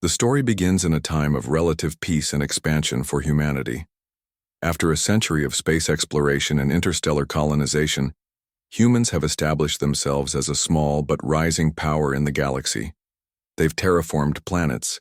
The story begins in a time of relative peace and expansion for humanity. After a century of space exploration and interstellar colonization, humans have established themselves as a small but rising power in the galaxy. They've terraformed planets,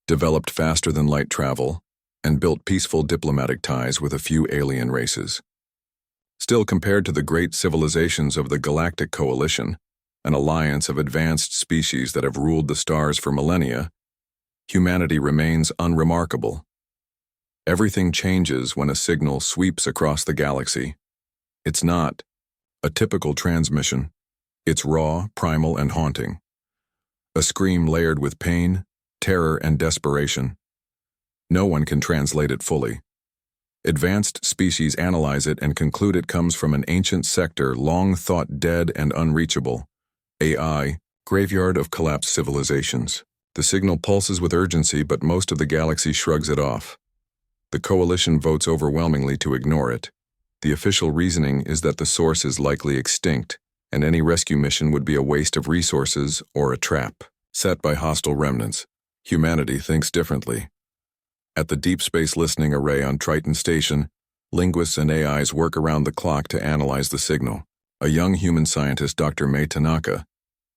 developed faster-than-light travel, and built peaceful diplomatic ties with a few alien races. Still, compared to the great civilizations of the Galactic Coalition, an alliance of advanced species that have ruled the stars for millennia, humanity remains unremarkable. Everything changes when a signal sweeps across the galaxy. It's not a typical transmission. It's raw, primal, and haunting. A scream layered with pain, terror, and desperation. No one can translate it fully. Advanced species analyze it and conclude it comes from an ancient sector long thought dead and unreachable. AI, graveyard of collapsed civilizations. The signal pulses with urgency, but most of the galaxy shrugs it off. The Coalition votes overwhelmingly to ignore it. The official reasoning is that the source is likely extinct, and any rescue mission would be a waste of resources or a trap set by hostile remnants. Humanity thinks differently. At the Deep Space Listening Array on Triton Station, linguists and AIs work around the clock to analyze the signal. A young human scientist, Dr. Mai Tanaka,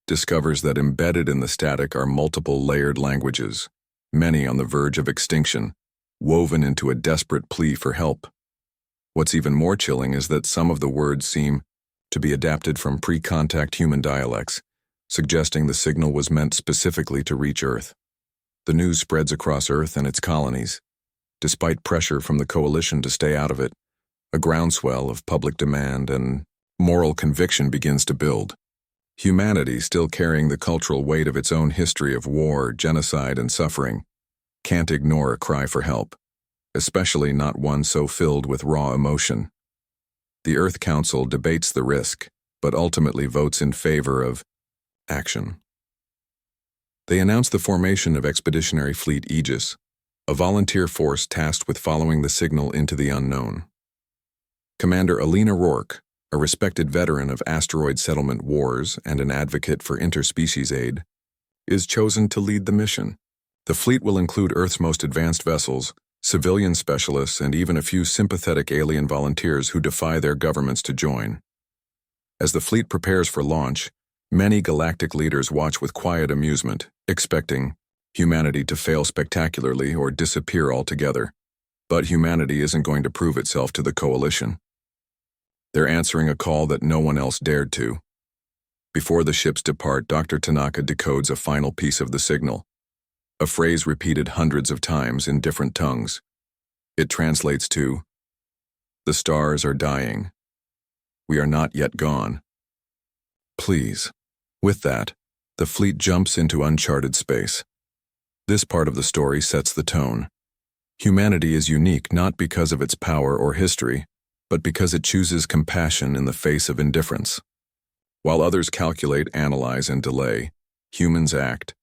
discovers that embedded in the static are multiple layered languages, many on the verge of extinction, woven into a desperate plea for help. What's even more chilling is that some of the words seem to be adapted from pre-contact human dialects, suggesting the signal was meant specifically to reach Earth. The news spreads across Earth and its colonies. Despite pressure from the Coalition to stay out of it, a groundswell of public demand and moral conviction begins to build. Humanity, still carrying the cultural weight of its own history of war, genocide, and suffering, can't ignore a cry for help, especially not one so filled with raw emotion. The Earth Council debates the risk, but ultimately votes in favor of action. They announce the formation of Expeditionary Fleet Aegis, a volunteer force tasked with following the signal into the unknown. Commander Alina Rourke, a respected veteran of asteroid settlement wars and an advocate for interspecies aid, is chosen to lead the mission. The fleet will include Earth's most advanced vessels, civilian specialists, and even a few sympathetic alien volunteers who defy their governments to join. As the fleet prepares for launch, many galactic leaders watch with quiet amusement, expecting humanity to fail spectacularly or disappear altogether. But humanity isn't going to prove itself to the Coalition. They're answering a call that no one else dared to. Before the ships depart, Dr. Tanaka decodes a final piece of the signal, a phrase repeated hundreds of times in different tongues. It translates to, "The stars are dying. We are not yet gone. Please." With that, the fleet jumps into uncharted space. This part of the story sets the tone. Humanity is unique not because of its power or history, but because it chooses compassion in the face of indifference. While others calculate, analyze, and delay, humans act,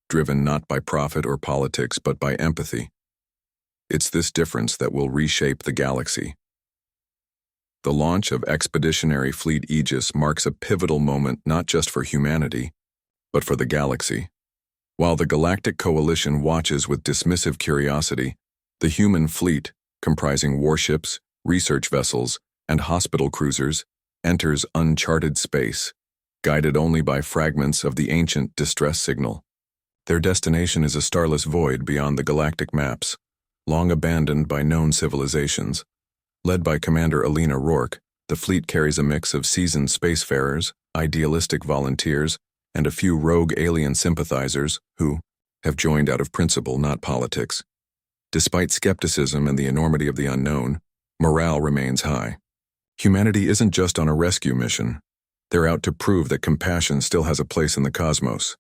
driven not by profit or politics but by empathy. It's this difference that will reshape the galaxy. The launch of Expeditionary Fleet Aegis marks a pivotal moment not just for humanity, but for the galaxy. While the Galactic Coalition watches with dismissive curiosity, the human fleet, comprising warships, research vessels, and hospital cruisers, enters uncharted space, guided only by fragments of the ancient distress signal. Their destination is a starless void beyond the galactic maps, long abandoned by known civilizations. Led by Commander Alina Rourke, the fleet carries a mix of seasoned spacefarers, idealistic volunteers, and a few rogue alien sympathizers who have joined out of principle, not politics. Despite skepticism and the enormity of the unknown, morale remains high. Humanity isn't just on a rescue mission. They're out to prove that compassion still has a place in the cosmos.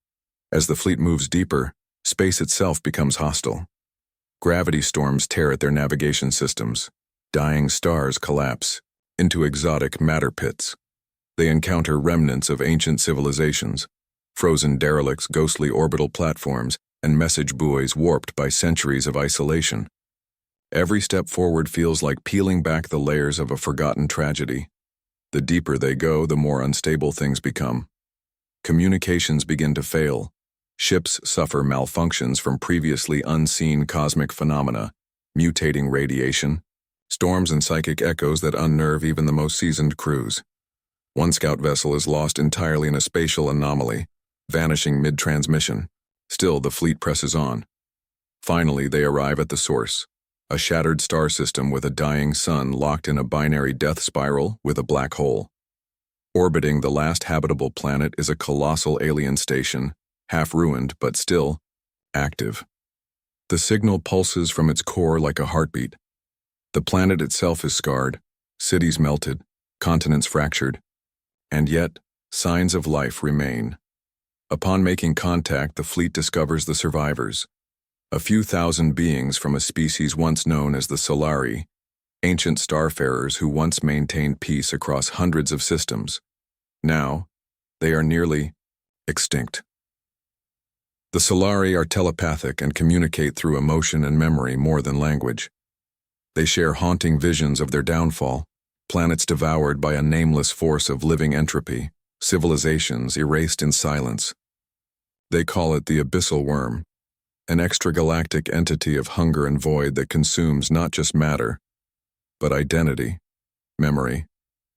As the fleet moves deeper, space itself becomes hostile. Gravity storms tear at their navigation systems. Dying stars collapse into exotic matter pits. They encounter remnants of ancient civilizations, frozen derelicts, ghostly orbital platforms, and message buoys warped by centuries of isolation. Every step forward feels like peeling back the layers of a forgotten tragedy. The deeper they go, the more unstable things become. Communications begin to fail. Ships suffer malfunctions from previously unseen cosmic phenomena, mutating radiation, storms and psychic echoes that unnerve even the most seasoned crews. One scout vessel is lost entirely in a spatial anomaly, vanishing mid-transmission. Still, the fleet presses on. Finally, they arrive at the source, a shattered star system with a dying sun locked in a binary death spiral with a black hole. Orbiting the last habitable planet is a colossal alien station, half ruined but still active. The signal pulses from its core like a heartbeat. The planet itself is scarred, cities melted, continents fractured, and yet signs of life remain. Upon making contact, the fleet discovers the survivors, a few thousand beings from a species once known as the Solari, ancient starfarers who once maintained peace across hundreds of systems. Now, they are nearly extinct. The Solari are telepathic and communicate through emotion and memory more than language. They share haunting visions of their downfall, planets devoured by a nameless force of living entropy, civilizations erased in silence. They call it the abyssal worm, an extragalactic entity of hunger and void that consumes not just matter, but identity, memory,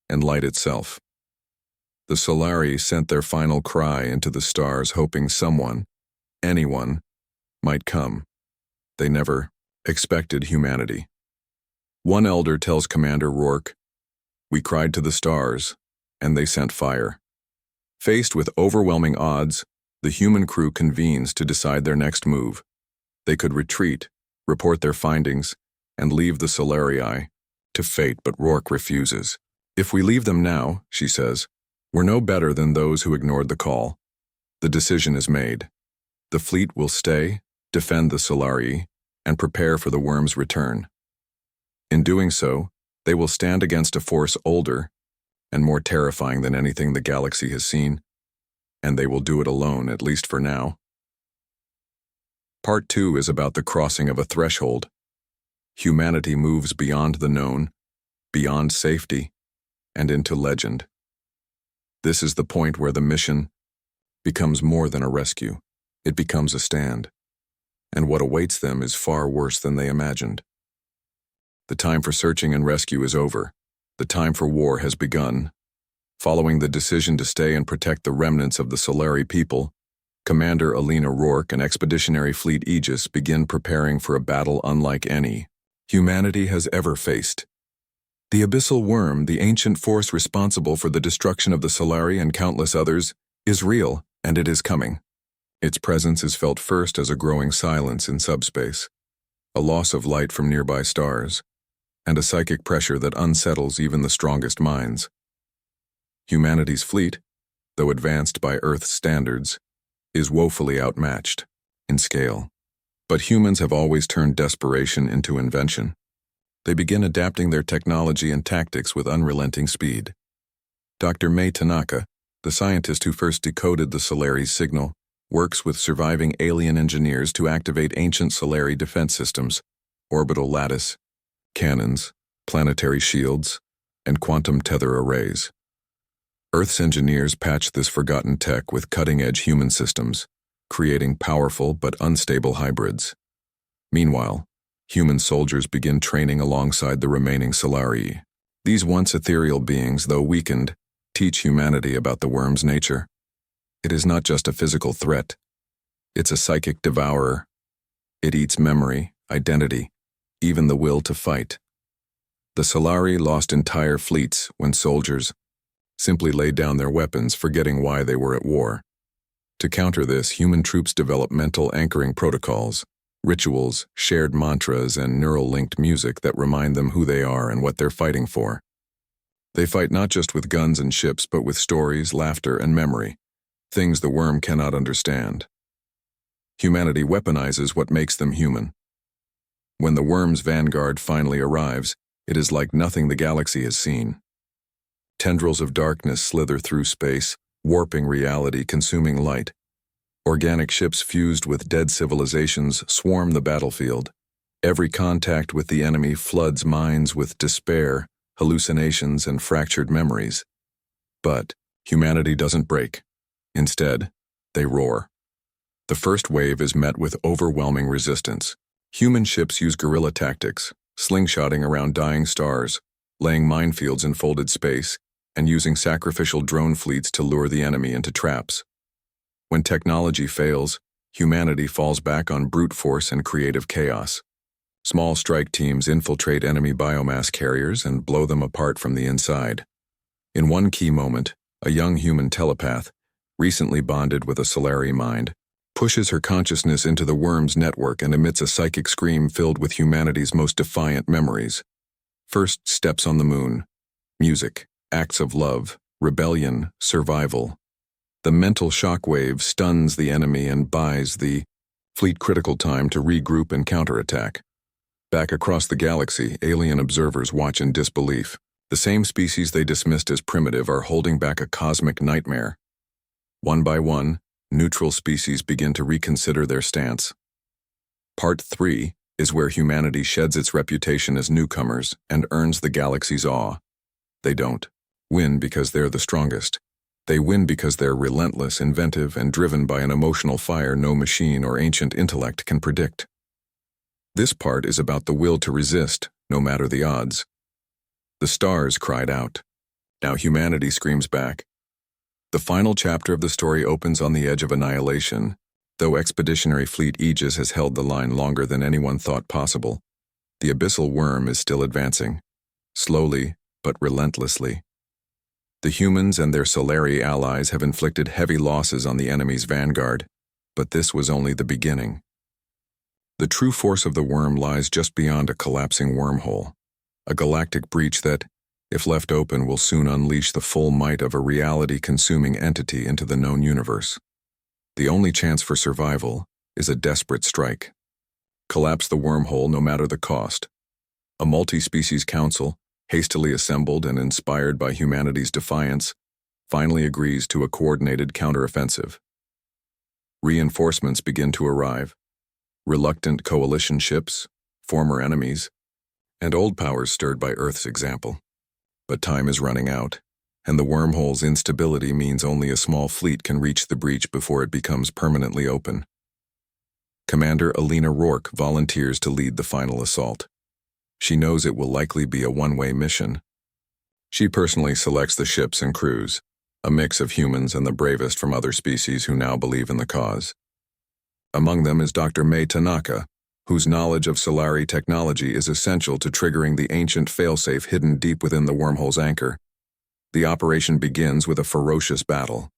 and light itself. The Solari sent their final cry into the stars, hoping someone, anyone, might come. They never expected humanity. One elder tells Commander Rourke, "We cried to the stars, and they sent fire." Faced with overwhelming odds, the human crew convenes to decide their next move. They could retreat, report their findings, and leave the Solari to fate, but Rourke refuses. "If we leave them now," she says, "we're no better than those who ignored the call." The decision is made. The fleet will stay, defend the Solari, and prepare for the worm's return. In doing so, they will stand against a force older and more terrifying than anything the galaxy has seen, and they will do it alone, at least for now. Part 2 is about the crossing of a threshold. Humanity moves beyond the known, beyond safety, and into legend. This is the point where the mission becomes more than a rescue. It becomes a stand. And what awaits them is far worse than they imagined. The time for searching and rescue is over. The time for war has begun. Following the decision to stay and protect the remnants of the Solari people, Commander Alina Rourke and Expeditionary Fleet Aegis begin preparing for a battle unlike any humanity has ever faced. The abyssal worm, the ancient force responsible for the destruction of the Solari and countless others, is real, and it is coming. Its presence is felt first as a growing silence in subspace, a loss of light from nearby stars, and a psychic pressure that unsettles even the strongest minds. Humanity's fleet, though advanced by Earth's standards, is woefully outmatched in scale. But humans have always turned desperation into invention. They begin adapting their technology and tactics with unrelenting speed. Dr. Mei Tanaka, the scientist who first decoded the Solari's signal, works with surviving alien engineers to activate ancient Solari defense systems, orbital lattice, cannons, planetary shields, and quantum tether arrays. Earth's engineers patch this forgotten tech with cutting-edge human systems, creating powerful but unstable hybrids. Meanwhile, human soldiers begin training alongside the remaining Solari. These once ethereal beings, though weakened, teach humanity about the worm's nature. It is not just a physical threat. It's a psychic devourer. It eats memory, identity, even the will to fight. The Solari lost entire fleets when soldiers simply laid down their weapons, forgetting why they were at war. To counter this, human troops develop mental anchoring protocols, rituals, shared mantras, and neural-linked music that remind them who they are and what they're fighting for. They fight not just with guns and ships, but with stories, laughter, and memory, things the worm cannot understand. Humanity weaponizes what makes them human. When the worm's vanguard finally arrives, it is like nothing the galaxy has seen. Tendrils of darkness slither through space, warping reality, consuming light. Organic ships fused with dead civilizations swarm the battlefield. Every contact with the enemy floods minds with despair, hallucinations, and fractured memories. But humanity doesn't break. Instead, they roar. The first wave is met with overwhelming resistance. Human ships use guerrilla tactics, slingshotting around dying stars, laying minefields in folded space, and using sacrificial drone fleets to lure the enemy into traps. When technology fails, humanity falls back on brute force and creative chaos. Small strike teams infiltrate enemy biomass carriers and blow them apart from the inside. In one key moment, a young human telepath, recently bonded with a Solari mind, pushes her consciousness into the worm's network and emits a psychic scream filled with humanity's most defiant memories. First steps on the moon. Music, acts of love, rebellion, survival. The mental shockwave stuns the enemy and buys the fleet critical time to regroup and counterattack. Back across the galaxy, alien observers watch in disbelief. The same species they dismissed as primitive are holding back a cosmic nightmare. One by one, neutral species begin to reconsider their stance. Part 3 is where humanity sheds its reputation as newcomers and earns the galaxy's awe. They don't win because they're the strongest. They win because they're relentless, inventive, and driven by an emotional fire no machine or ancient intellect can predict. This part is about the will to resist, no matter the odds. The stars cried out. Now humanity screams back. The final chapter of the story opens on the edge of annihilation. Though Expeditionary Fleet Aegis has held the line longer than anyone thought possible, the abyssal worm is still advancing, slowly but relentlessly. The humans and their Solari allies have inflicted heavy losses on the enemy's vanguard, but this was only the beginning. The true force of the worm lies just beyond a collapsing wormhole, a galactic breach that, if left open, will soon unleash the full might of a reality-consuming entity into the known universe. The only chance for survival is a desperate strike. Collapse the wormhole no matter the cost. A multi-species council, hastily assembled and inspired by humanity's defiance, finally agrees to a coordinated counteroffensive. Reinforcements begin to arrive. Reluctant coalition ships, former enemies, and old powers stirred by Earth's example. But time is running out, and the wormhole's instability means only a small fleet can reach the breach before it becomes permanently open. Commander Alina Rourke volunteers to lead the final assault. She knows it will likely be a one-way mission. She personally selects the ships and crews, a mix of humans and the bravest from other species who now believe in the cause. Among them is Dr. Mei Tanaka, whose knowledge of Solari technology is essential to triggering the ancient failsafe hidden deep within the wormhole's anchor. The operation begins with a ferocious battle.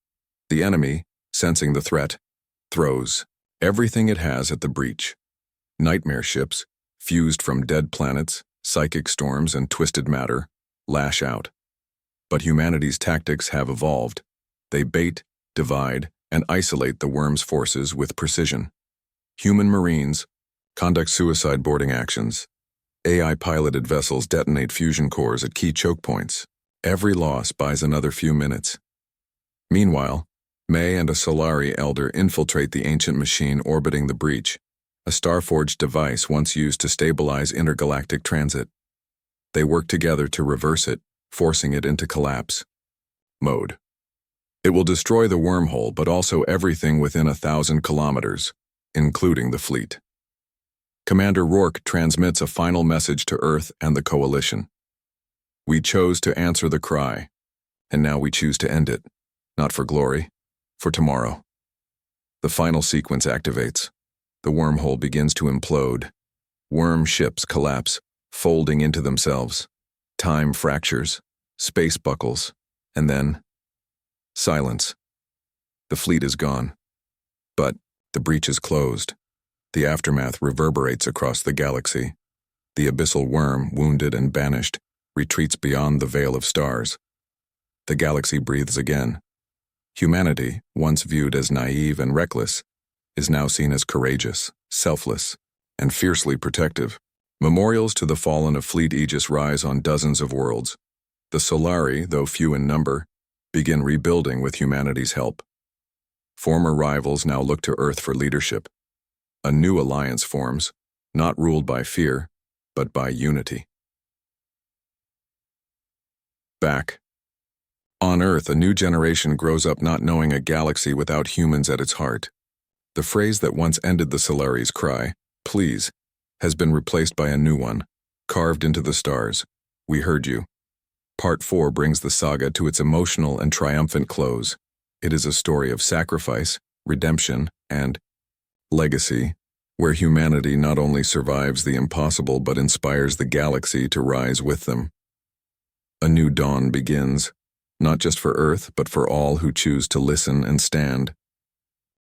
The enemy, sensing the threat, throws everything it has at the breach. Nightmare ships, fused from dead planets, psychic storms, and twisted matter, lash out. But humanity's tactics have evolved. They bait, divide, and isolate the worm's forces with precision. Human marines conduct suicide boarding actions. AI-piloted vessels detonate fusion cores at key choke points. Every loss buys another few minutes. Meanwhile, May and a Solari elder infiltrate the ancient machine orbiting the breach, a Starforged device once used to stabilize intergalactic transit. They work together to reverse it, forcing it into collapse mode. It will destroy the wormhole, but also everything within 1,000 kilometers, including the fleet. Commander Rourke transmits a final message to Earth and the Coalition. We chose to answer the cry, and now we choose to end it, not for glory, for tomorrow. The final sequence activates. The wormhole begins to implode. Worm ships collapse, folding into themselves. Time fractures, space buckles, and then silence. The fleet is gone. But the breach is closed. The aftermath reverberates across the galaxy. The abyssal worm, wounded and banished, retreats beyond the veil of stars. The galaxy breathes again. Humanity, once viewed as naive and reckless, is now seen as courageous, selfless, and fiercely protective. Memorials to the fallen of Fleet Aegis rise on dozens of worlds. The Solari, though few in number, begin rebuilding with humanity's help. Former rivals now look to Earth for leadership. A new alliance forms, not ruled by fear, but by unity. Back. On Earth, a new generation grows up not knowing a galaxy without humans at its heart. The phrase that once ended the Solari's cry, "Please," has been replaced by a new one, carved into the stars. We heard you. Part 4 brings the saga to its emotional and triumphant close. It is a story of sacrifice, redemption, and legacy, where humanity not only survives the impossible but inspires the galaxy to rise with them. A new dawn begins, not just for Earth but for all who choose to listen and stand.